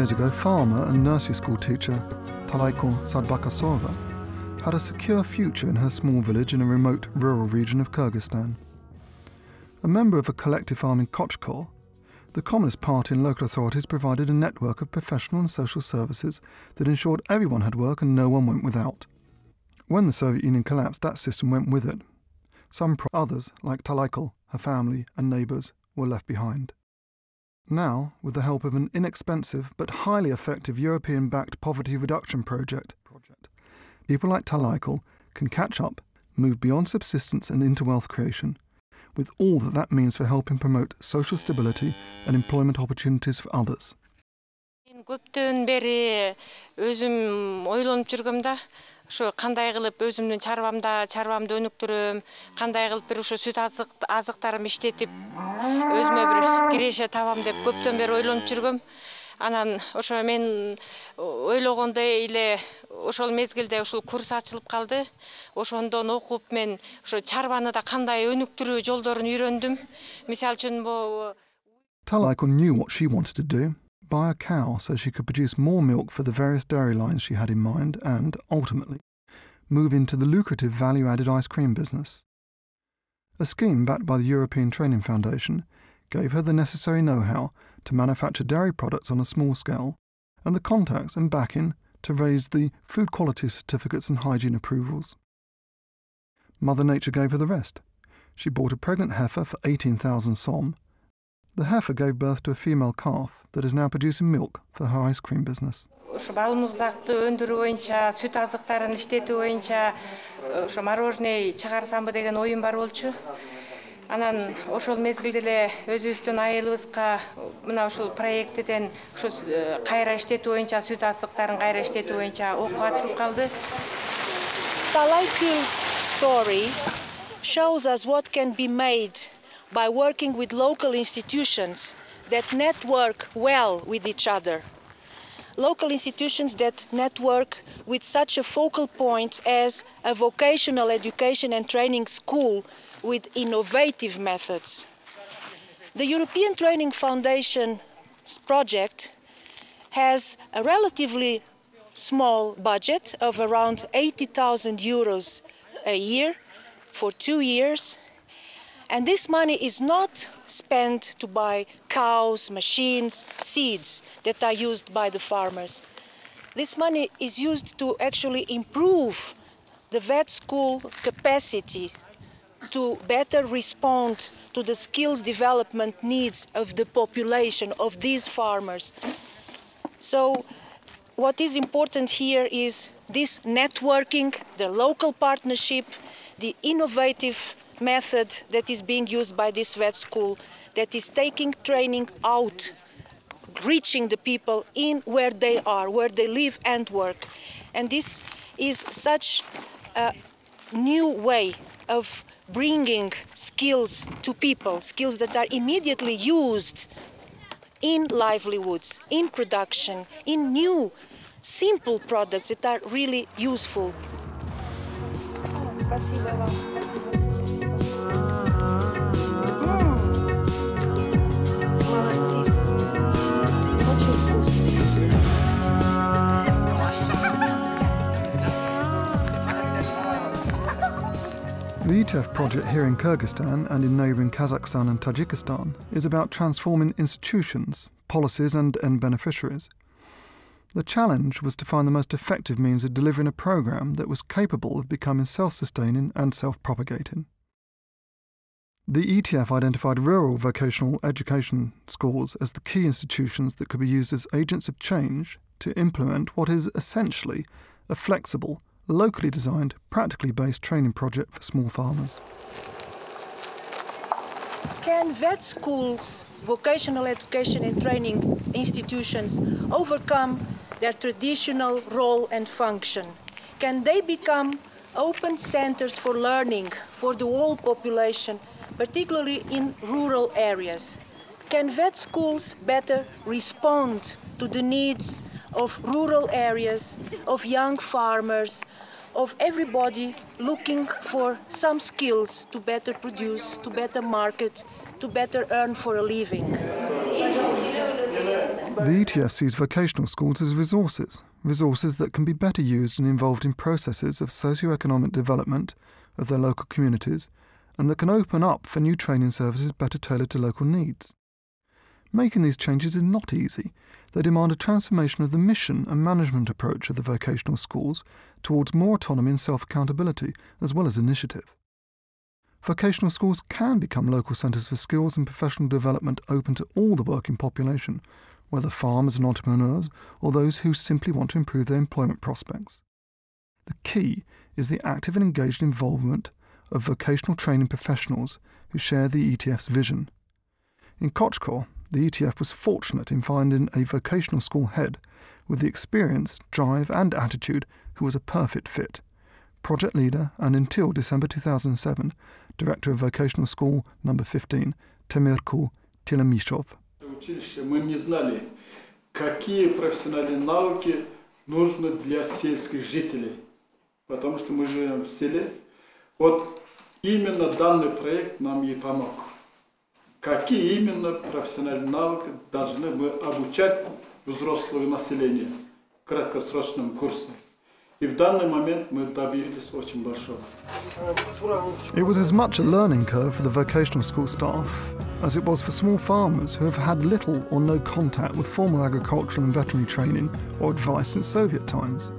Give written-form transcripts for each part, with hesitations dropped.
years ago, farmer and nursery school teacher Talaiko Sadbakasova had a secure future in her small village in a remote rural region of Kyrgyzstan. A member of a collective farm in Kochkor, the Communist Party and local authorities provided a network of professional and social services that ensured everyone had work and no one went without. When the Soviet Union collapsed, that system went with it. Others, like Talaiko, her family and neighbours, were left behind. Now, with the help of an inexpensive but highly effective European-backed poverty reduction project, people like Talaiko can catch up, move beyond subsistence and into wealth creation, with all that that means for helping promote social stability and employment opportunities for others. Көптөн бери өзүм ойлонуп жүргөм да, ошо кандай кылып өзүмдүн чарбамды өнүктүрөм, кандай кылып бир ошо сүт азыктарым иштетип өзүмө бир киреше табам деп көптөн бери ойлонуп жүргөм. Анан ошо мен ойлогондой эле ошол мезгилде ушул курс ачылып калды. Ошондон окуп мен ошо чарбаны да кандай өнүктүрүү жолдорун үйрөндүм. Мисалы үчүн Talaiko knew what she wanted to do. Buy a cow so she could produce more milk for the various dairy lines she had in mind and, ultimately, move into the lucrative value-added ice cream business. A scheme backed by the European Training Foundation gave her the necessary know-how to manufacture dairy products on a small scale and the contacts and backing to raise the food quality certificates and hygiene approvals. Mother Nature gave her the rest. She bought a pregnant heifer for 18,000 som. The heifer gave birth to a female calf that is now producing milk for her ice cream business. Балмуздакты өндүрүү боюнча, сүт азыктарын иштетүү боюнча ошо мороженое чыгарсамбы деген оюм бар болчу. Анан ошол мезгилде эле өзүбүздүн айылыбызга мына ушул проекттен ошо кайра иштетүү боюнча, сүт азыктарын кайра иштетүү боюнча окуу ачылып калды. Talaiko's story shows us what can be made by working with local institutions that network well with each other. Local institutions that network with such a focal point as a vocational education and training school with innovative methods. The European Training Foundation's project has a relatively small budget of around 80,000 euros a year for 2 years. And this money is not spent to buy cows, machines, seeds that are used by the farmers. This money is used to actually improve the vet school capacity to better respond to the skills development needs of the population of these farmers. So what is important here is this networking, the local partnership, the innovative method that is being used by this vet school, that is taking training out, reaching the people in where they are, where they live and work. And this is such a new way of bringing skills to people, skills that are immediately used in livelihoods, in production, in new, simple products that are really useful. The ETF project here in Kyrgyzstan and in neighbouring Kazakhstan and Tajikistan is about transforming institutions, policies and end beneficiaries. The challenge was to find the most effective means of delivering a programme that was capable of becoming self-sustaining and self-propagating. The ETF identified rural vocational education schools as the key institutions that could be used as agents of change to implement what is essentially a flexible, locally designed, practically based training project for small farmers. Can vet schools, vocational education and training institutions overcome their traditional role and function? Can they become open centers for learning for the whole population, particularly in rural areas? Can vet schools better respond to the needs of rural areas, of young farmers, of everybody looking for some skills to better produce, to better market, to better earn for a living? The ETF sees vocational schools as resources that can be better used and involved in processes of socio-economic development of their local communities, and that can open up for new training services better tailored to local needs. Making these changes is not easy. They demand a transformation of the mission and management approach of the vocational schools towards more autonomy and self-accountability, as well as initiative. Vocational schools can become local centres for skills and professional development open to all the working population, whether farmers and entrepreneurs or those who simply want to improve their employment prospects. The key is the active and engaged involvement of vocational training professionals who share the ETF's vision. In Kochkor, the ETF was fortunate in finding a vocational school head with the experience, drive and attitude who was a perfect fit. Project leader and until December 2007, director of vocational school number 15, Temirkul Tilamishov. Училище мы не знали, какие профессиональные навыки нужны для сельских жителей, потому что мы живем в селе. Вот именно данный проект нам и помог. Какие именно профессиональные навыки должны мы обучать взрослого населения в краткосрочном курсе. И в данный момент мы добились очень большого. It was as much a learning curve for the vocational school staff as it was for small farmers who have had little or no contact with formal agricultural and veterinary training or advice since Soviet times.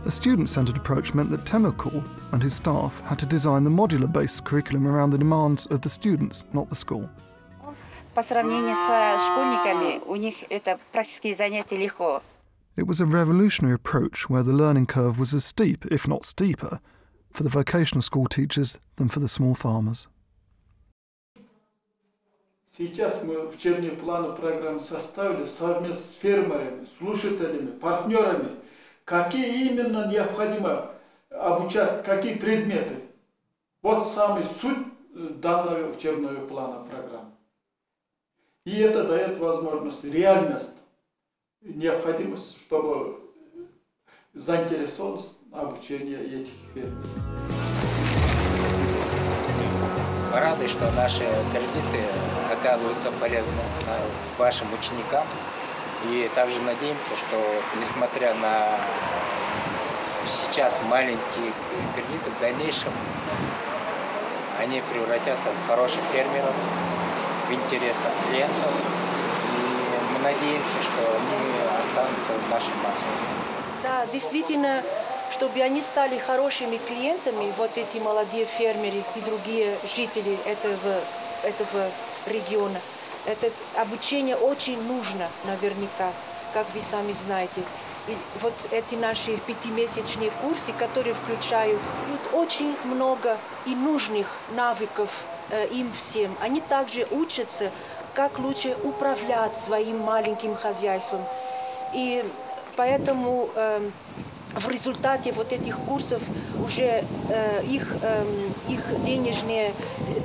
A student-centred approach meant that Temirkul and his staff had to design the modular-based curriculum around the demands of the students, not the school. По сравнению со школьниками, у них это практические занятия легко. It was a revolutionary approach where the learning curve was as steep, if not steeper, for the vocational school teachers than for the small farmers. Сейчас мы учебные планы программы составили совместно с фермерами, слушателями, партнерами. Какие именно необходимо обучать, какие предметы. Вот самый суть данного учебного плана программы. И это дает возможность, реальность, необходимость, чтобы заинтересованность обучения этих фермеров. Мы рады, что наши кредиты оказываются полезны вашим ученикам. И также надеемся, что несмотря на сейчас маленькие кредиты, в дальнейшем они превратятся в хороших фермеров, в интересных клиентов. И мы надеемся, что они останутся в нашей массе. Да, действительно, чтобы они стали хорошими клиентами, вот эти молодые фермеры и другие жители этого региона. Это обучение очень нужно, наверняка, как вы сами знаете. И вот эти наши 5-месячные курсы, которые включают очень много и нужных навыков им всем. Они также учатся, как лучше управлять своим маленьким хозяйством. И поэтому в результате вот этих курсов уже их денежные,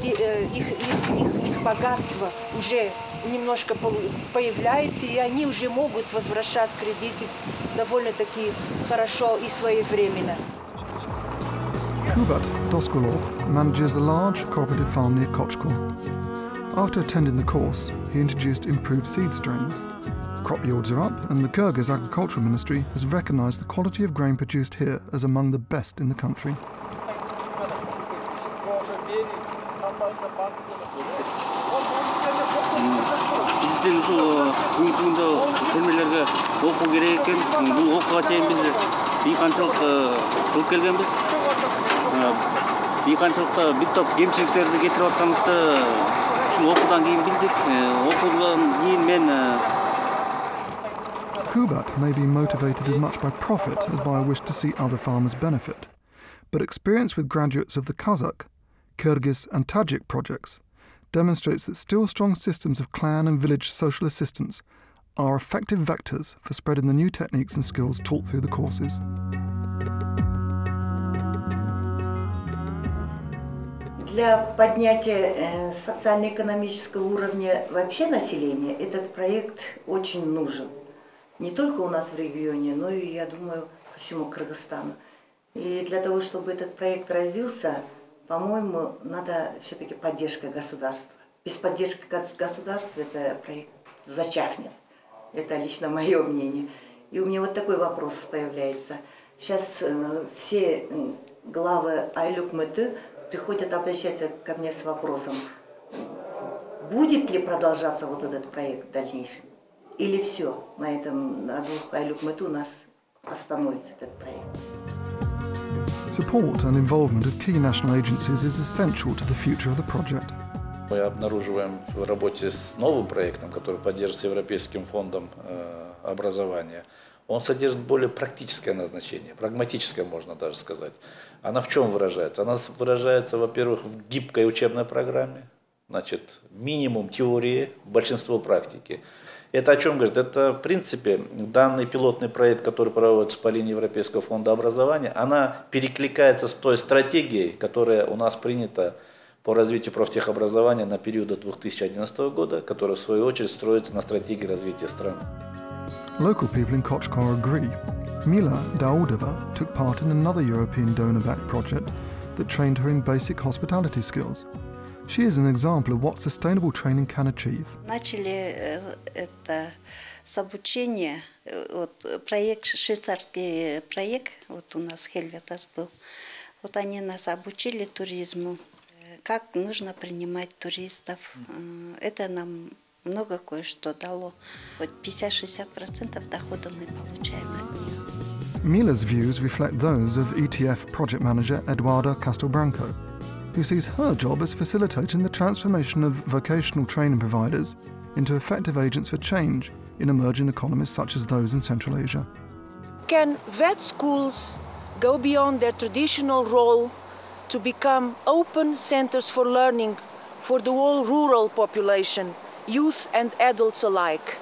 их богатство уже немножко появляется, и они уже могут возвращать кредиты довольно-таки хорошо и своевременно. Kubat Doskulov manages a large cooperative farm near Kochkor. After attending the course, he introduced improved seed strains. Crop yields are up, and the Kyrgyz Agricultural Ministry has recognised the quality of grain produced here as among the best in the country. Бізден ушул бүгүнкү күндө фермерлерге окуу керек экен. Бул окууга чейин биз дыйканчылык кылып келгенбиз. Дыйканчылыкта бир топ кемчиликтерди кетирип атканыбызды ушул окуудан кийин билдик. Окуудан кийин мен Kubat may be motivated as much by profit as by a wish to see other farmers benefit, but experience with graduates of the Kazakh, Kyrgyz and Tajik projects demonstrates that still strong systems of clan and village social assistance are effective vectors for spreading the new techniques and skills taught through the courses. Для поднятия социально-экономического уровня вообще населения этот проект очень нужен. Не только у нас в регионе, но и, я думаю, по всему Кыргызстану. И для того, чтобы этот проект развился, по-моему, надо все-таки поддержка государства. Без поддержки государства этот проект зачахнет. Это лично мое мнение. И у меня вот такой вопрос появляется. Сейчас все главы Айлюк-Мэты приходят, обращаются ко мне с вопросом, будет ли продолжаться вот этот проект в дальнейшем? Или все, на этом, на двух Айлюк-Мэту у нас остановится этот проект? Support and involvement of key national agencies is essential to the future of the project. Мы обнаруживаем в работе с новым проектом, который поддерживается Европейским фондом образования, он содержит более практическое назначение, прагматическое, можно даже сказать. Она в чем выражается? Она выражается, во-первых, в гибкой учебной программе, значит, минимум теории, большинство практики. Это о чем говорит? Это, в принципе, данный пилотный проект, который проводится по линии Европейского фонда образования, она перекликается с той стратегией, которая у нас принята по развитию профтехобразования на период до 2011 года, которая, в свою очередь, строится на стратегии развития страны. Local people in Kochkar agree. Mila Daudova took part in another European donor-backed project that trained her in basic hospitality skills. She is an example of what sustainable training can achieve. Начали это с обучения, вот проект, швейцарский проект, вот у нас Хельветас был, вот они нас обучили туризму, как нужно принимать туристов. Это нам много кое-что дало. Вот 50-60% дохода мы получаем от них. Mila's views reflect those of ETF project manager Eduardo Castelbranco, who sees her job as facilitating the transformation of vocational training providers into effective agents for change in emerging economies such as those in Central Asia. Can vet schools go beyond their traditional role to become open centers for learning for the whole rural population, youth and adults alike?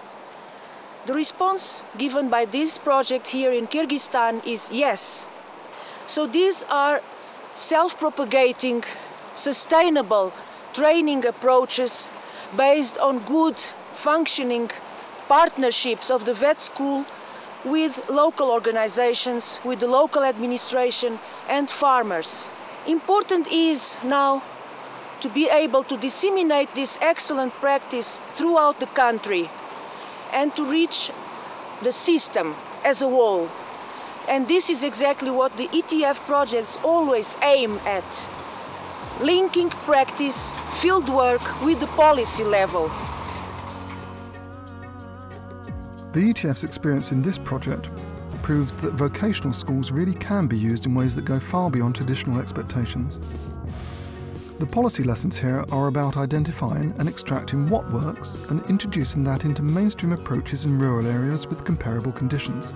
The response given by this project here in Kyrgyzstan is yes. So these are self-propagating, sustainable training approaches based on good functioning partnerships of the vet school with local organizations, with the local administration and farmers. Important is now to be able to disseminate this excellent practice throughout the country and to reach the system as a whole. And this is exactly what the ETF projects always aim at, linking practice, field work with the policy level. The ETF's experience in this project proves that vocational schools really can be used in ways that go far beyond traditional expectations. The policy lessons here are about identifying and extracting what works and introducing that into mainstream approaches in rural areas with comparable conditions.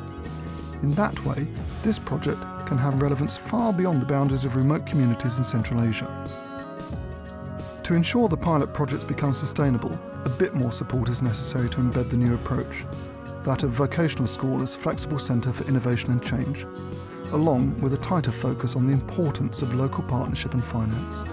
In that way, this project can have relevance far beyond the boundaries of remote communities in Central Asia. To ensure the pilot projects become sustainable, a bit more support is necessary to embed the new approach, that of vocational school as flexible centre for innovation and change, along with a tighter focus on the importance of local partnership and finance.